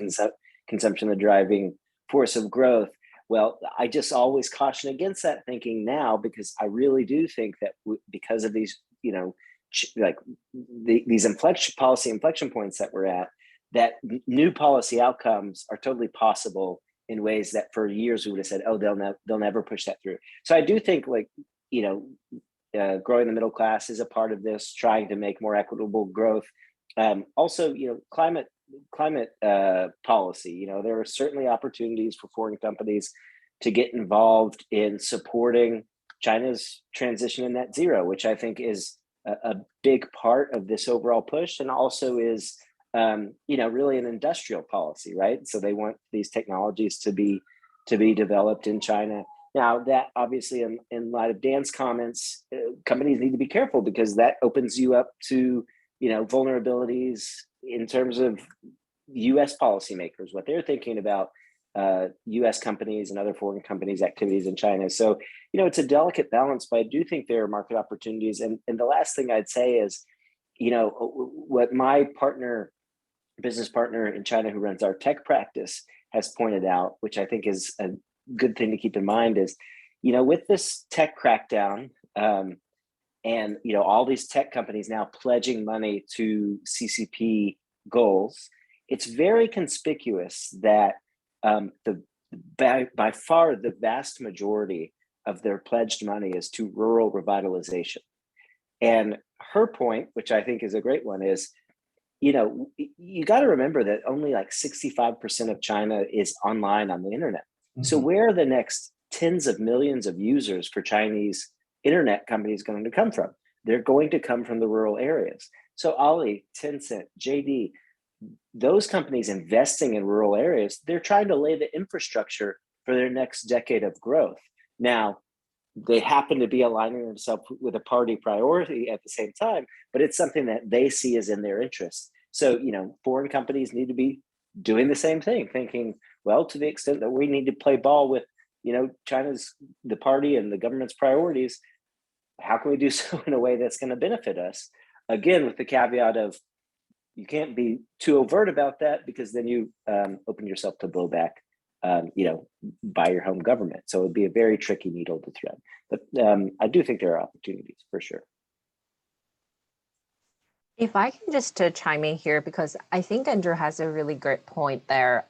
Speaker 2: consumption the driving force of growth. Well, I just always caution against that thinking now, because I really do think that because of these, these policy inflection points that we're at, that new policy outcomes are totally possible in ways that for years we would have said, oh, they'll never push that through. So I do think growing the middle class is a part of this, trying to make more equitable growth. Also, climate policy, there are certainly opportunities for foreign companies to get involved in supporting China's transition to net zero, which I think is a big part of this overall push, and also is really an industrial policy, right? So they want these technologies to be developed in China. Now, that obviously, in light of Dan's comments, companies need to be careful, because that opens you up to vulnerabilities in terms of U.S. policymakers, what they're thinking about US companies and other foreign companies' activities in China. So, it's a delicate balance, but I do think there are market opportunities. And the last thing I'd say is, what my business partner in China who runs our tech practice has pointed out, which I think is a good thing to keep in mind is, with this tech crackdown, and all these tech companies now pledging money to CCP goals, it's very conspicuous that by far the vast majority of their pledged money is to rural revitalization. And her point, which I think is a great one, is you got to remember that only like 65% of China is online on the internet. Mm-hmm. So where are the next tens of millions of users for Chinese internet companies going to come from? They're going to come from the rural areas. So Ali, Tencent, JD, those companies investing in rural areas, they're trying to lay the infrastructure for their next decade of growth. Now, they happen to be aligning themselves with a party priority at the same time, but it's something that they see as in their interest. So, foreign companies need to be doing the same thing, thinking, well, to the extent that we need to play ball with, the party and the government's priorities, how can we do so in a way that's going to benefit us? Again, with the caveat of you can't be too overt about that because then you open yourself to blowback by your home government. So it'd be a very tricky needle to thread. But I do think there are opportunities for sure.
Speaker 3: If I can just chime in here, because I think Andrew has a really great point there.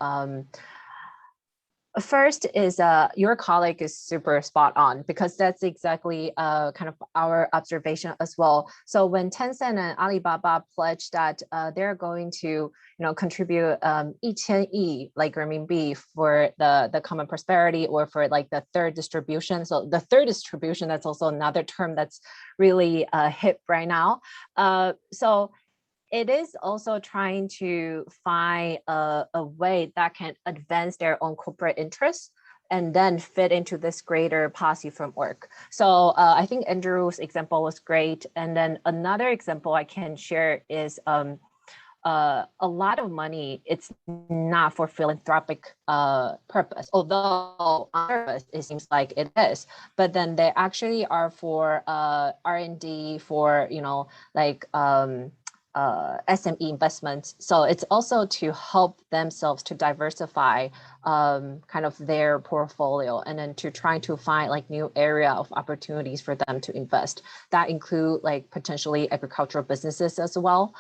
Speaker 3: First is your colleague is super spot on, because that's exactly kind of our observation as well. So when Tencent and Alibaba pledged that they're going to contribute 1,000 亿 like renminbi for the common prosperity, or for like the third distribution. So the third distribution, that's also another term that's really hip right now. So it is also trying to find a way that can advance their own corporate interests and then fit into this greater policy framework. So I think Andrew's example was great. And then another example I can share is a lot of money, it's not for philanthropic purpose, although on purpose it seems like it is, but then they actually are for R&D, for SME investments. So it's also to help themselves to diversify kind of their portfolio, and then to try to find like new area of opportunities for them to invest. That include like potentially agricultural businesses as well.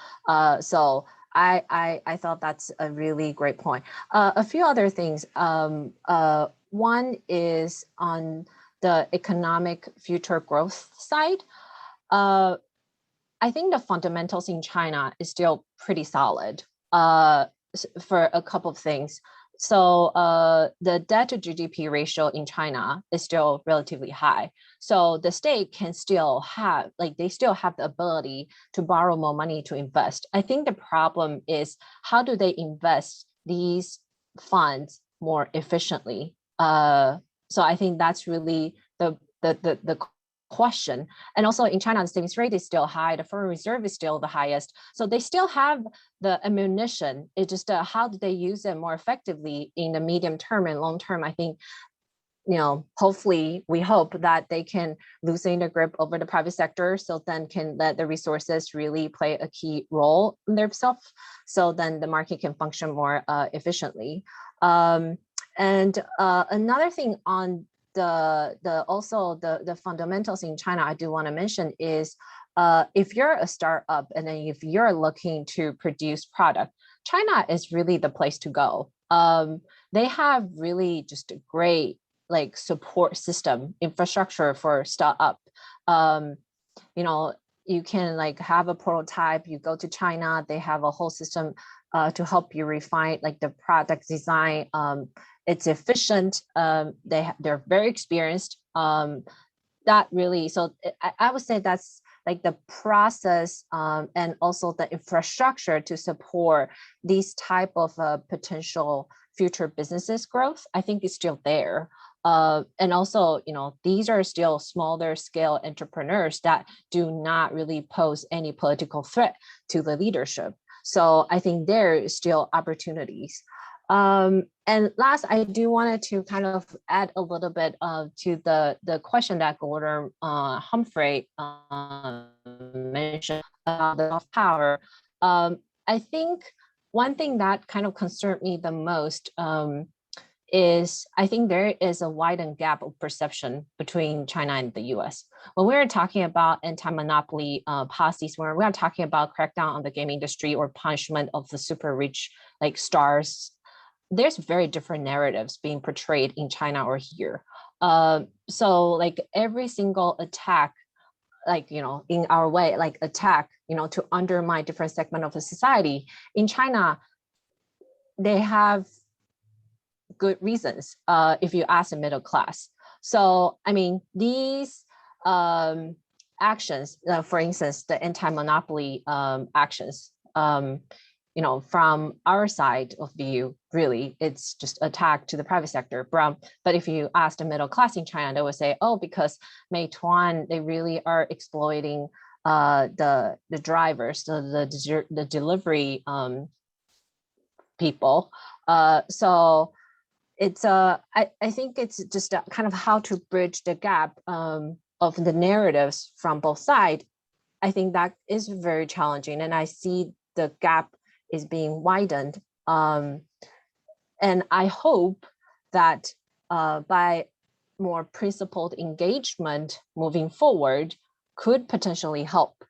Speaker 3: So I thought that's a really great point. A few other things. One is on the economic future growth side. I think the fundamentals in China is still pretty solid for a couple of things. So the debt to GDP ratio in China is still relatively high. So the state can still have, they still have the ability to borrow more money to invest. I think the problem is, how do they invest these funds more efficiently? So I think that's really the question. And also in China, the savings rate is still high. The foreign reserve is still the highest. So they still have the ammunition. It's just how do they use it more effectively in the medium term and long term? I think, hopefully we hope that they can loosen the grip over the private sector, so then can let the resources really play a key role in themselves. So then the market can function more efficiently. And another thing on the fundamentals in China I do want to mention is, if you're a startup and then if you're looking to produce product, China is really the place to go. They have really just a great support system infrastructure for startup. You can have a prototype, you go to China, they have a whole system to help you refine the product design. It's efficient. They're very experienced. That really, so I would say that's the process and also the infrastructure to support these type of potential future businesses growth, I think is still there. And also, these are still smaller scale entrepreneurs that do not really pose any political threat to the leadership. So I think there is still opportunities. And last, I do wanted to kind of add a little bit to the question that Gordon Humphrey mentioned about the soft power. I think one thing that kind of concerned me the most is I think there is a widened gap of perception between China and the US. When we're talking about anti-monopoly policies, when we're talking about crackdown on the game industry or punishment of the super rich like stars, there's very different narratives being portrayed in China or here. So like every single attack, like, you know, in our way, like attack, you know, to undermine different segment of the society in China, they have good reasons if you ask the middle class. So, I mean, these actions, for instance, the anti-monopoly actions, you know, from our side of view, really, it's just attack to the private sector. But if you ask the middle class in China, they would say, oh, because Meituan, they really are exploiting the drivers, the delivery people. So it's I think it's just kind of how to bridge the gap of the narratives from both sides. I think that is very challenging, and I see the gap is being widened. And I hope that by more principled engagement moving forward could potentially help.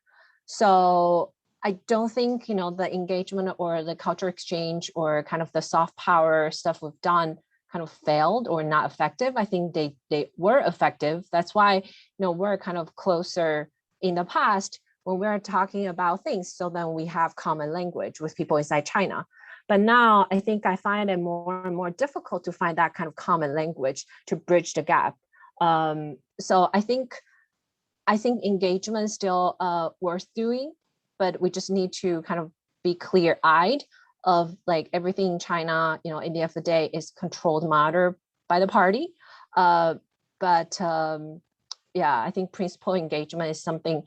Speaker 3: So I don't think, you know, the engagement or the culture exchange or kind of the soft power stuff we've done kind of failed or not effective. I think they were effective. That's why, you know, we're kind of closer in the past when we're talking about things, so then we have common language with people inside China. But now I think I find it more and more difficult to find that kind of common language to bridge the gap. So I think engagement is still worth doing, but we just need to kind of be clear-eyed of like everything in China, you know, in the end of the day is controlled matter by the party. Yeah, I think principal engagement is something,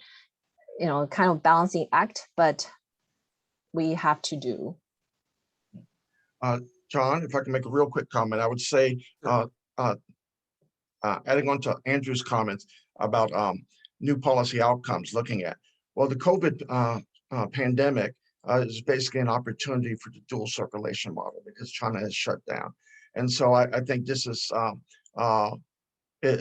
Speaker 3: you know, kind of balancing act, but we have to do.
Speaker 4: John, if I can make a real quick comment, I would say, adding on to Andrew's comments about new policy outcomes looking at, well, the COVID pandemic is basically an opportunity for the dual circulation model because China is shut down. And so I think this is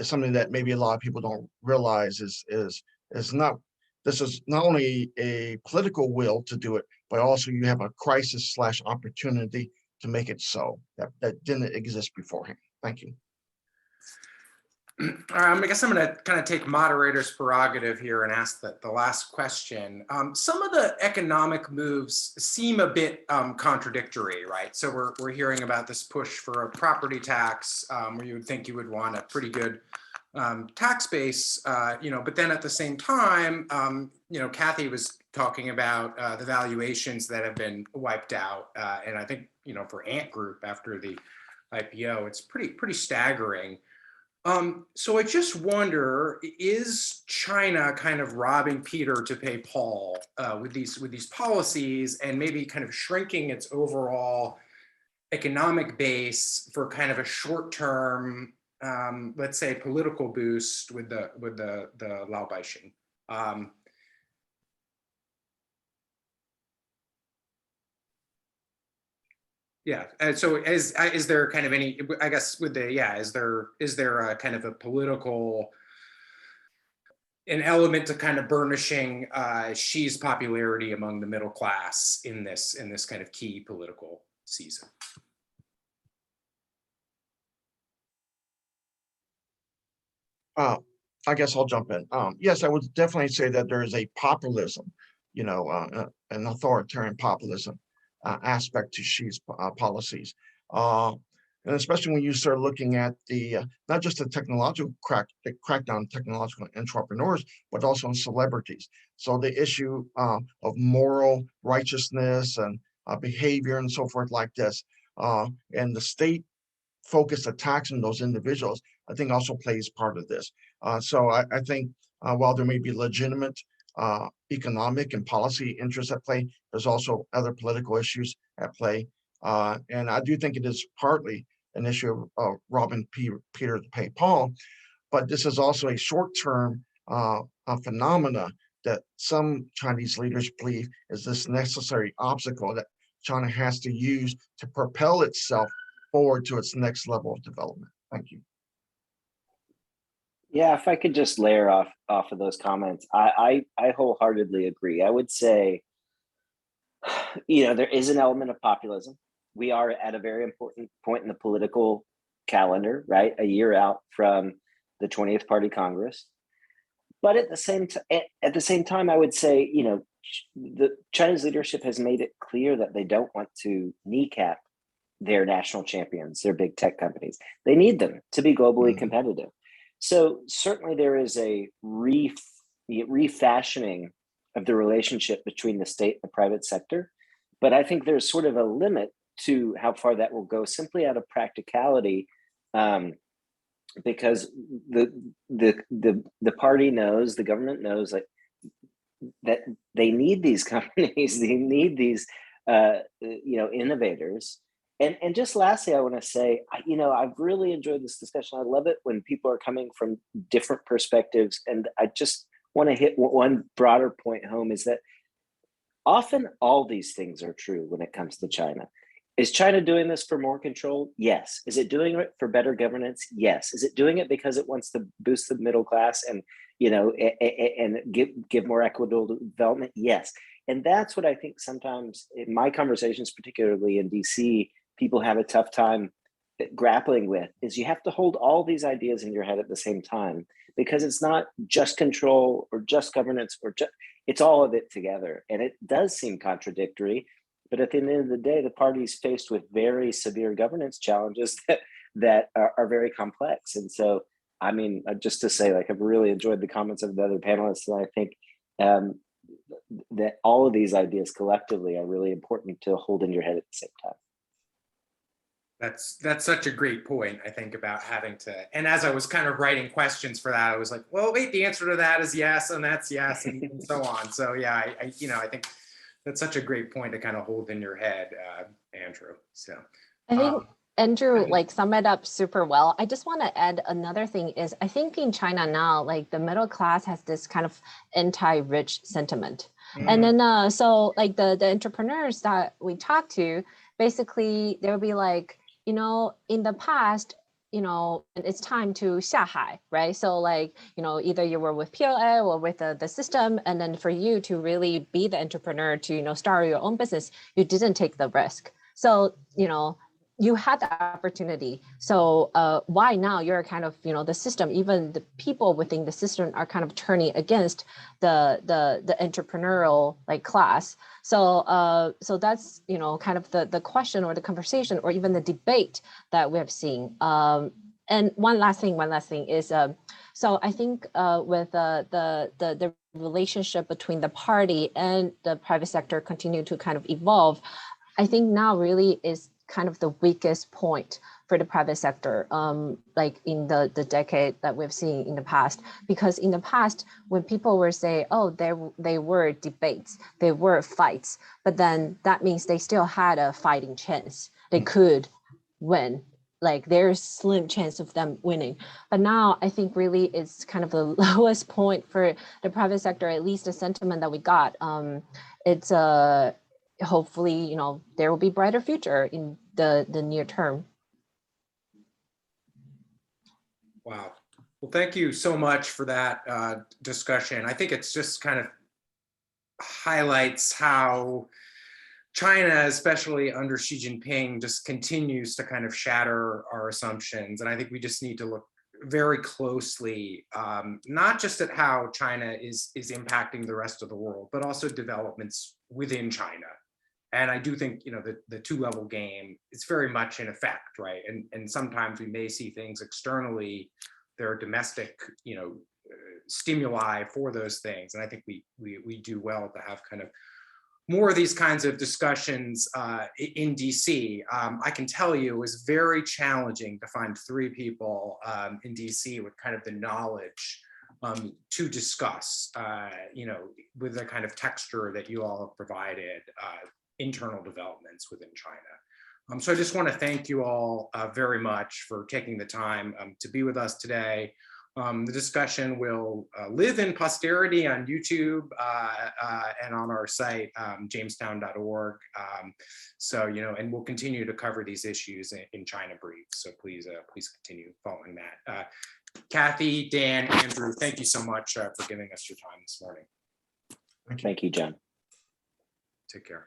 Speaker 4: something that maybe a lot of people don't realize is not, this is not only a political will to do it, but also you have a crisis / opportunity to make it so that didn't exist beforehand. Thank you.
Speaker 1: I guess I'm going to kind of take moderator's prerogative here and ask the last question. Some of the economic moves seem a bit contradictory, right? So we're hearing about this push for a property tax, where you would think you would want a pretty good tax base, you know, but then at the same time, you know, Kathy was talking about the valuations that have been wiped out, and I think, you know, for Ant Group after the IPO, it's pretty staggering. So I just wonder, is China kind of robbing Peter to pay Paul with these policies, and maybe kind of shrinking its overall economic base for kind of a short-term, let's say, political boost with the Lao Baixing? Yeah, and so is there kind of any, I guess with the, yeah, is there a kind of a political, an element to kind of burnishing Xi's popularity among the middle class in this kind of key political season?
Speaker 4: I guess I'll jump in. Yes, I would definitely say that there is a populism, you know, an authoritarian populism aspect to Xi's policies. And especially when you start looking at the, not just the technological crackdown on technological entrepreneurs, but also on celebrities. So the issue of moral righteousness and behavior and so forth like this, and the state focused attacks on those individuals, I think also plays part of this. So I think while there may be legitimate economic and policy interests at play, there's also other political issues at play. And I do think it is partly an issue of robbing Peter to pay Paul, but this is also a short-term phenomena that some Chinese leaders believe is this necessary obstacle that China has to use to propel itself forward to its next level of development. Thank you.
Speaker 2: Yeah, if I could just layer off of those comments, I wholeheartedly agree. I would say, there is an element of populism. We are at a very important point in the political calendar, right? A year out from the 20th Party Congress. But at the same time, I would say, the Chinese leadership has made it clear that they don't want to kneecap their national champions, their big tech companies. They need them to be globally competitive. So certainly there is a refashioning of the relationship between the state and the private sector. But I think there's sort of a limit to how far that will go, simply out of practicality, because the party knows, the government knows that they need these companies, they need these innovators. And just lastly, I want to say, I've really enjoyed this discussion. I love it when people are coming from different perspectives. And I just want to hit one broader point home, is that often all these things are true when it comes to China. Is China doing this for more control? Yes. Is it doing it for better governance? Yes. Is it doing it because it wants to boost the middle class and and give more equitable development? Yes. And that's what I think sometimes in my conversations, particularly in DC, people have a tough time grappling with, is you have to hold all these ideas in your head at the same time, because it's not just control or just governance it's all of it together. And it does seem contradictory, but at the end of the day, the party is faced with very severe governance challenges that are very complex. And so, I mean, just to say, I've really enjoyed the comments of the other panelists, and I think that all of these ideas collectively are really important to hold in your head at the same time.
Speaker 1: That's such a great point, I think, about having to, and as I was kind of writing questions for that, I was like, well, wait, the answer to that is yes, and that's yes, and so on. So yeah, I think that's such a great point to kind of hold in your head, Andrew. So
Speaker 3: I think Andrew summed it up super well. I just want to add another thing is, I think in China now, the middle class has this kind of anti-rich sentiment. And then so the entrepreneurs that we talk to, basically they'll be like, in the past, it's time to 下海, right? So either you were with PLA or with the system, and then for you to really be the entrepreneur to, start your own business, you didn't take the risk. So, you had the opportunity. So why now you're kind of, the system, even the people within the system are kind of turning against the entrepreneurial class. So so that's, kind of the question or the conversation or even the debate that we have seen. And one last thing is, so I think with the relationship between the party and the private sector continue to kind of evolve, I think now really is kind of the weakest point for the private sector, in the decade that we've seen in the past. Because in the past, when people were saying, oh, they were debates, they were fights, but then that means they still had a fighting chance. They could win. There's slim chance of them winning. But now I think really it's kind of the lowest point for the private sector, at least the sentiment that we got. It's hopefully, there will be brighter future in the near term.
Speaker 1: Wow. Well, thank you so much for that discussion. I think it's just kind of highlights how China, especially under Xi Jinping, just continues to kind of shatter our assumptions. And I think we just need to look very closely, not just at how China is impacting the rest of the world, but also developments within China. And I do think, the two-level game is very much in effect, right? And sometimes we may see things externally, there are domestic, stimuli for those things. And I think we do well to have kind of more of these kinds of discussions in DC. I can tell you it was very challenging to find 3 people in DC with kind of the knowledge to discuss, with the kind of texture that you all have provided, internal developments within China. So I just want to thank you all very much for taking the time to be with us today. The discussion will live in posterity on YouTube and on our site, jamestown.org. So, and we'll continue to cover these issues in China Brief. So please continue following that. Kathy, Dan, Andrew, thank you so much for giving us your time this morning.
Speaker 2: Thank you, John.
Speaker 1: Take care.